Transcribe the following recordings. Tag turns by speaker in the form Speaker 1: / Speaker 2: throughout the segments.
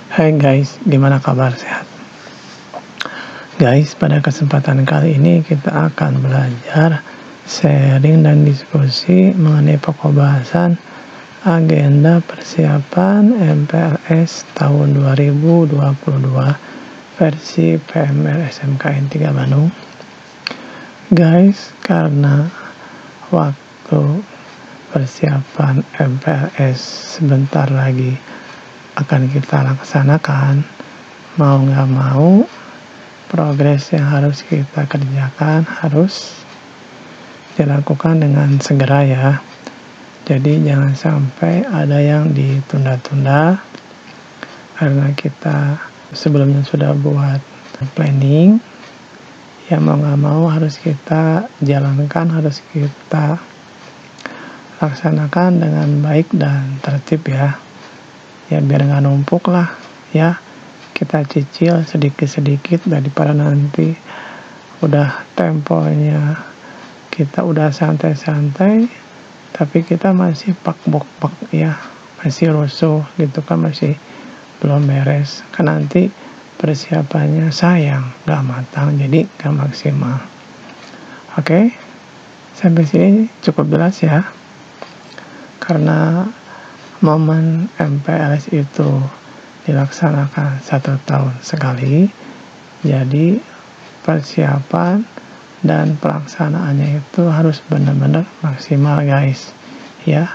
Speaker 1: Hai guys, gimana kabar, sehat? Guys, pada kesempatan kali ini kita akan belajar sharing dan diskusi mengenai pokok bahasan agenda persiapan MPLS tahun 2022 versi PMR SMKN 3 Bandung. Guys, karena waktu persiapan MPLS sebentar lagi akan kita laksanakan, mau nggak mau progres yang harus kita kerjakan harus dilakukan dengan segera ya. Jadi jangan sampai ada yang ditunda-tunda karena kita sebelumnya sudah buat planning, ya mau nggak mau harus kita jalankan, harus kita laksanakan dengan baik dan tertib ya. Ya biar nggak numpuk lah ya, kita cicil sedikit-sedikit daripada nanti udah temponya kita udah santai-santai tapi kita masih pak-bok-pak ya, masih rusuh gitu kan, masih belum beres kan, nanti persiapannya sayang nggak matang, jadi nggak maksimal. Oke, sampai sini cukup jelas ya. Karena momen MPLS itu dilaksanakan 1 tahun sekali, jadi persiapan dan pelaksanaannya itu harus benar-benar maksimal guys ya.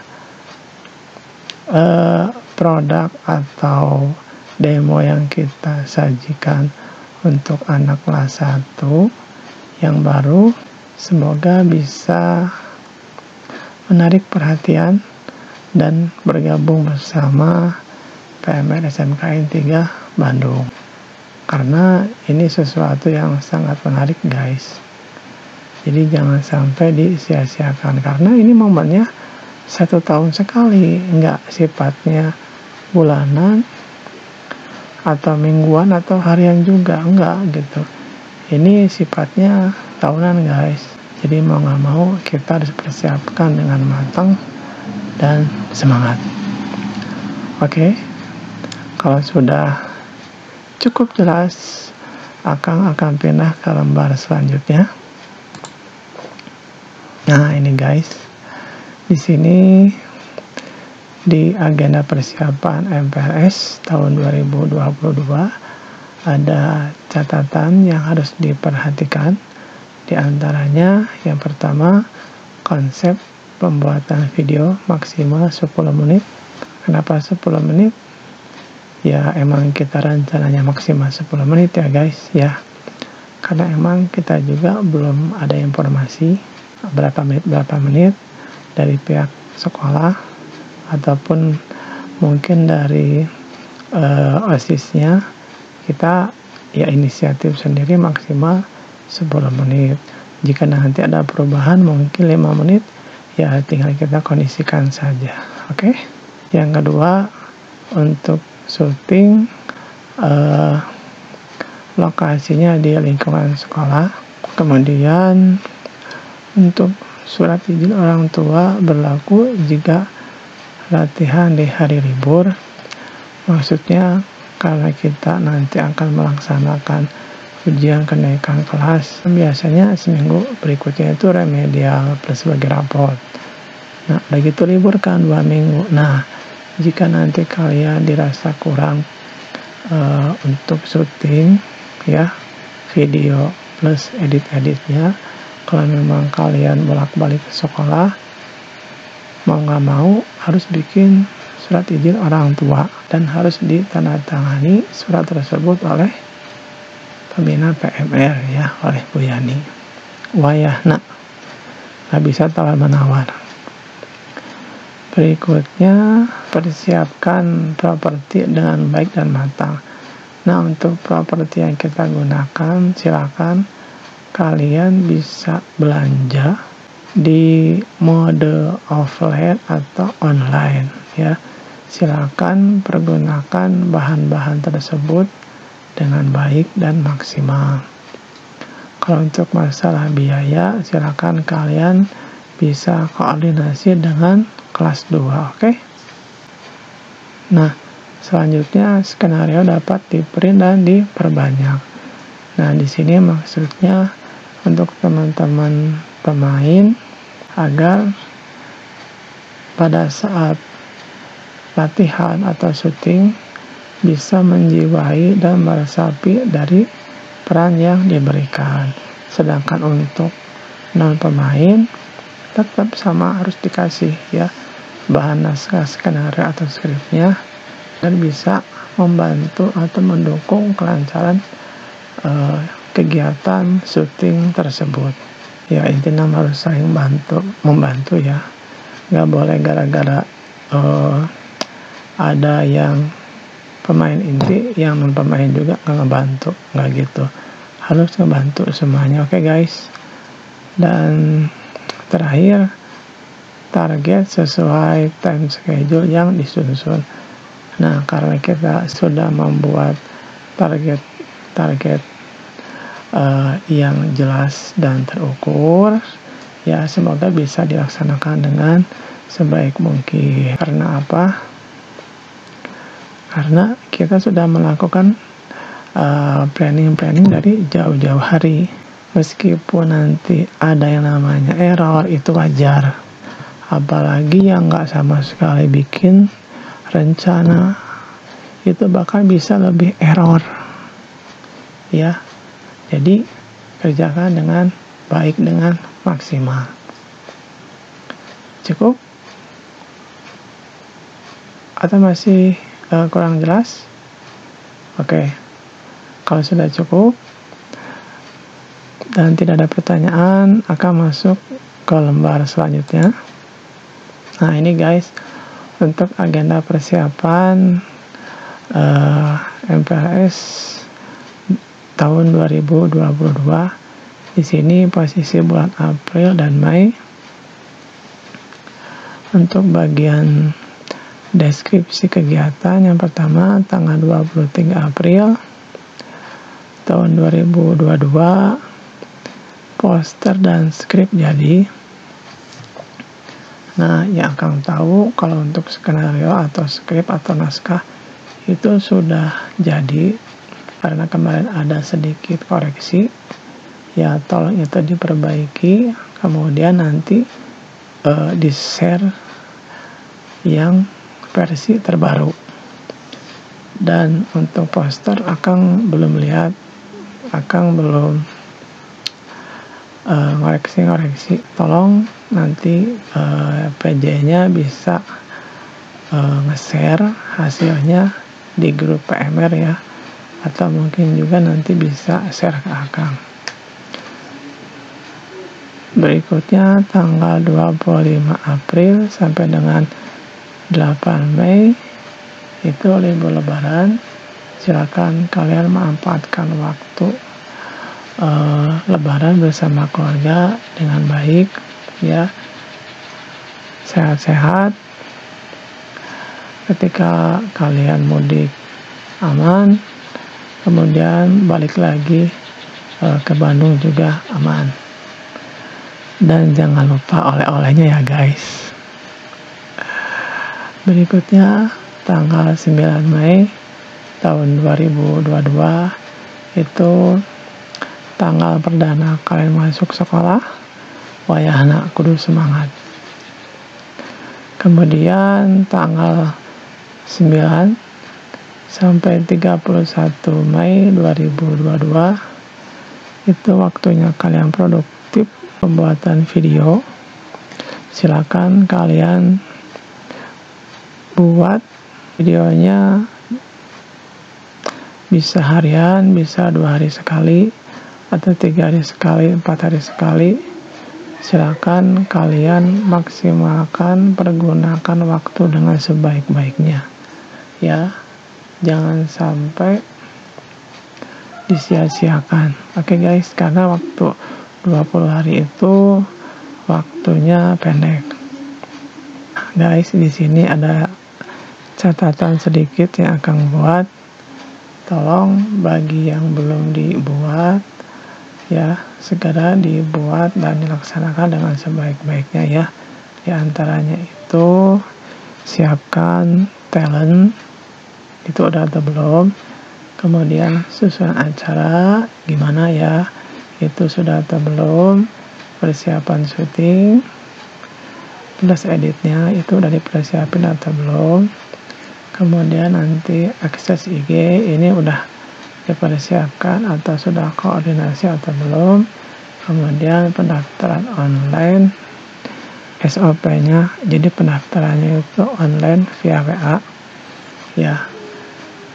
Speaker 1: Produk atau demo yang kita sajikan untuk anak kelas 1 yang baru semoga bisa menarik perhatian dan bergabung bersama PMR SMKN 3 Bandung, karena ini sesuatu yang sangat menarik guys. Jadi jangan sampai disia-siakan karena ini momennya 1 tahun sekali, enggak sifatnya bulanan atau mingguan atau harian juga, enggak gitu. Ini sifatnya tahunan guys. Jadi mau nggak mau kita harus persiapkan dengan matang dan semangat. Oke, kalau sudah cukup jelas, Akang akan pindah ke lembar selanjutnya. Nah ini guys, di sini di agenda persiapan MPLS tahun 2022 ada catatan yang harus diperhatikan. Di antaranya yang pertama, konsep pembuatan video maksimal 10 menit. Kenapa 10 menit? Ya emang kita rencananya maksimal 10 menit ya guys ya. Karena emang kita juga belum ada informasi berapa menit dari pihak sekolah ataupun mungkin dari OSIS-nya. Kita ya inisiatif sendiri maksimal 10 menit. Jika nanti ada perubahan mungkin 5 menit, ya tinggal kita kondisikan saja. Oke. Yang kedua, untuk syuting lokasinya di lingkungan sekolah. Kemudian untuk surat izin orang tua berlaku jika latihan di hari libur. Maksudnya karena kita nanti akan melaksanakan ujian kenaikan kelas, biasanya seminggu berikutnya itu remedial plus bagi raport. Nah begitu libur kan 2 minggu. Nah jika nanti kalian dirasa kurang untuk syuting ya video plus edit-editnya, kalau memang kalian bolak-balik ke sekolah, mau nggak mau harus bikin surat izin orang tua dan harus ditandatangani surat tersebut oleh pembina PMR ya, oleh Bu Yani. Wayahna, nggak bisa tawar-menawar. Berikutnya, persiapkan properti dengan baik dan matang. Nah untuk properti yang kita gunakan, silakan kalian bisa belanja di mode offline atau online ya. Silakan pergunakan bahan-bahan tersebut dengan baik dan maksimal. Kalau untuk masalah biaya, silakan kalian bisa koordinasi dengan kelas 2, oke? Nah, selanjutnya skenario dapat di-print dan diperbanyak. Nah, di sini maksudnya untuk teman-teman pemain agar pada saat latihan atau syuting bisa menjiwai dan meresapi dari peran yang diberikan. Sedangkan untuk non pemain tetap sama, harus dikasih ya bahan naskah skenario atau skripnya dan bisa membantu atau mendukung kelancaran kegiatan syuting tersebut. Ya, intinya harus saling membantu ya. Nggak boleh gara-gara ada yang pemain inti yang non pemain juga nggak ngebantu, nggak gitu. Harus ngebantu semuanya. Oke guys. Dan terakhir, target sesuai time schedule yang disusun. Nah, karena kita sudah membuat target yang jelas dan terukur, ya semoga bisa dilaksanakan dengan sebaik mungkin. Karena apa? Karena kita sudah melakukan planning dari jauh-jauh hari. Meskipun nanti ada yang namanya error, itu wajar. Apalagi yang nggak sama sekali bikin rencana, itu bahkan bisa lebih error. Ya, jadi kerjakan dengan baik, dengan maksimal. Cukup? Atau masih kurang jelas? Oke, kalau sudah cukup dan tidak ada pertanyaan, akan masuk ke lembar selanjutnya. Nah, ini guys, untuk agenda persiapan MPLS tahun 2022. Di sini posisi bulan April dan Mei. Untuk bagian deskripsi kegiatan, yang pertama tanggal 23 April tahun 2022, poster dan skrip jadi. Nah, yang akan tahu kalau untuk skenario atau skrip atau naskah itu sudah jadi, karena kemarin ada sedikit koreksi, ya tolong itu diperbaiki, kemudian nanti di-share yang versi terbaru. Dan untuk poster Akang belum lihat, Akang belum ngoreksi. Tolong nanti PJ-nya bisa nge-share hasilnya di grup PMR ya, atau mungkin juga nanti bisa share ke Akang. Berikutnya tanggal 25 April sampai dengan 8 Mei itu libur lebaran. Silakan kalian memanfaatkan waktu lebaran bersama keluarga dengan baik ya, sehat-sehat. Ketika kalian mudik aman, kemudian balik lagi ke Bandung juga aman. Dan jangan lupa oleh-olehnya ya guys. Berikutnya tanggal 9 Mei tahun 2022 itu tanggal perdana kalian masuk sekolah. Wayahna kudu semangat. Kemudian tanggal 9 sampai 31 Mei 2022 itu waktunya kalian produktif pembuatan video. Silakan kalian buat videonya, bisa harian, bisa 2 hari sekali, atau 3 hari sekali, 4 hari sekali. Silakan kalian maksimalkan, pergunakan waktu dengan sebaik-baiknya ya, jangan sampai disia-siakan. Oke guys, karena waktu 20 hari itu waktunya pendek. Guys, di sini ada catatan sedikit yang akan buat. Tolong bagi yang belum dibuat ya, segera dibuat dan dilaksanakan dengan sebaik-baiknya ya. Di antaranya itu siapkan talent itu udah atau belum. Kemudian susunan acara gimana ya, itu sudah atau belum. Persiapan syuting plus editnya itu udah dipersiapin atau belum. Kemudian nanti akses IG ini udah dipersiapkan atau sudah koordinasi atau belum. Kemudian pendaftaran online SOP-nya, jadi pendaftarannya itu online via WA ya.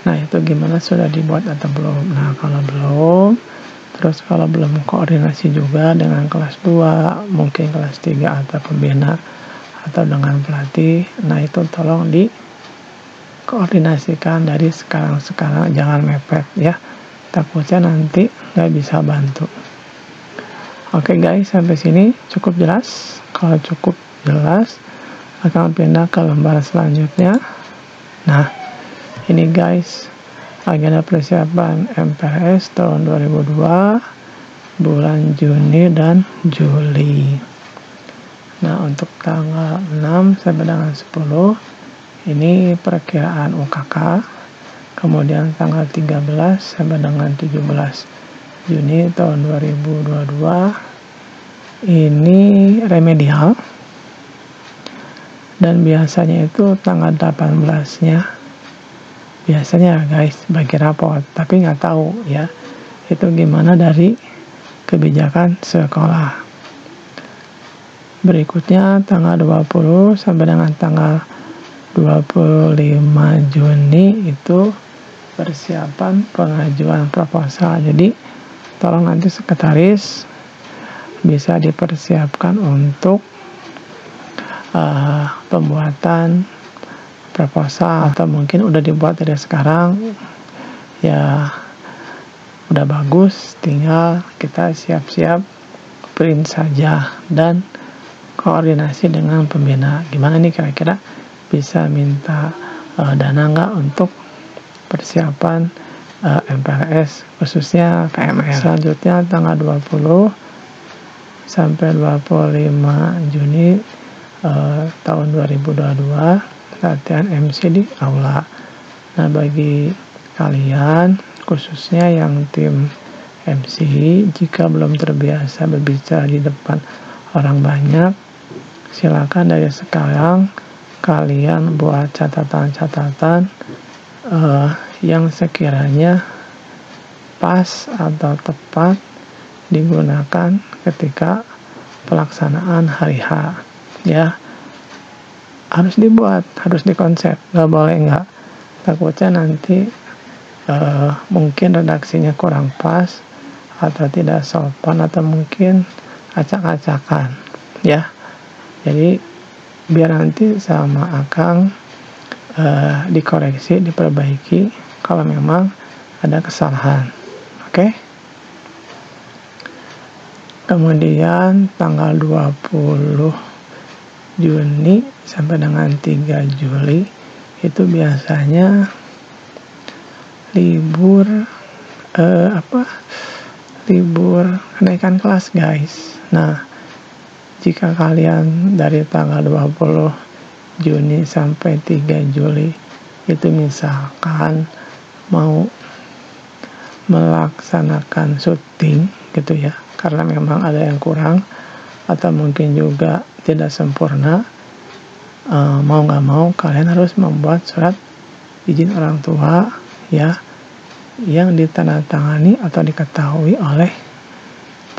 Speaker 1: Nah itu gimana, sudah dibuat atau belum. Nah kalau belum, terus kalau belum koordinasi juga dengan kelas 2, mungkin kelas 3 atau pembina atau dengan pelatih, nah itu tolong dikoordinasikan dari sekarang, jangan mepet ya, takutnya nanti nggak bisa bantu. Oke guys, sampai sini cukup jelas? Kalau cukup jelas, akan pindah ke lembar selanjutnya. Nah ini guys, agenda persiapan MPLS tahun 2002 bulan Juni dan Juli. Nah untuk tanggal 6 sampai dengan 10 ini perkiraan UKK. Kemudian tanggal 13 sampai dengan 17 Juni tahun 2022 ini remedial. Dan biasanya itu tanggal 18-nya biasanya guys bagi raport, tapi nggak tahu ya itu gimana dari kebijakan sekolah. Berikutnya tanggal 20 sampai dengan tanggal 25 Juni itu persiapan pengajuan proposal. Jadi tolong nanti sekretaris bisa dipersiapkan untuk pembuatan proposal, atau mungkin udah dibuat dari sekarang ya, udah bagus, tinggal kita siap-siap print saja dan koordinasi dengan pembina. Gimana nih kira-kira bisa minta dana nggak untuk persiapan MPLS khususnya PMR. Selanjutnya tanggal 20 sampai 25 Juni tahun 2022 latihan MC di aula. Nah bagi kalian khususnya yang tim MC, jika belum terbiasa berbicara di depan orang banyak, silakan dari sekarang kalian buat catatan-catatan yang sekiranya pas atau tepat digunakan ketika pelaksanaan hari H ya. Harus dibuat, harus dikonsep, nggak boleh nggak. Takutnya nanti mungkin redaksinya kurang pas atau tidak sopan atau mungkin acak-acakan ya. Jadi biar nanti sama Akang dikoreksi, diperbaiki kalau memang ada kesalahan. Oke? Kemudian tanggal 20 Juni sampai dengan 3 Juli itu biasanya libur libur kenaikan kelas guys. Nah jika kalian dari tanggal 20 Juni sampai 3 Juli itu misalkan mau melaksanakan syuting gitu ya, karena memang ada yang kurang atau mungkin juga tidak sempurna, mau nggak mau kalian harus membuat surat izin orang tua ya, yang ditandatangani atau diketahui oleh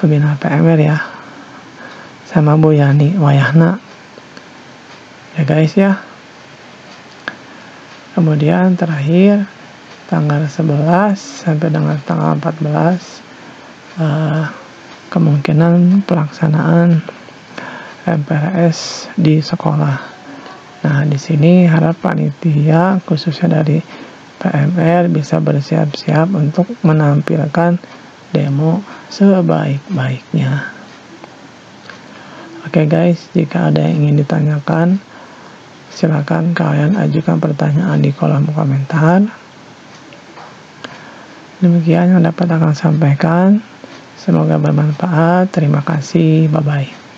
Speaker 1: pembina PMR ya, sama Bu Yani Wayahna ya guys ya. Kemudian terakhir tanggal 11 sampai dengan tanggal 14 kemungkinan pelaksanaan MPLS di sekolah. Nah di sini harap panitia khususnya dari PMR bisa bersiap-siap untuk menampilkan demo sebaik-baiknya. Oke guys, jika ada yang ingin ditanyakan, silakan kalian ajukan pertanyaan di kolom komentar. Demikian yang dapat akan sampaikan. Semoga bermanfaat. Terima kasih. Bye-bye.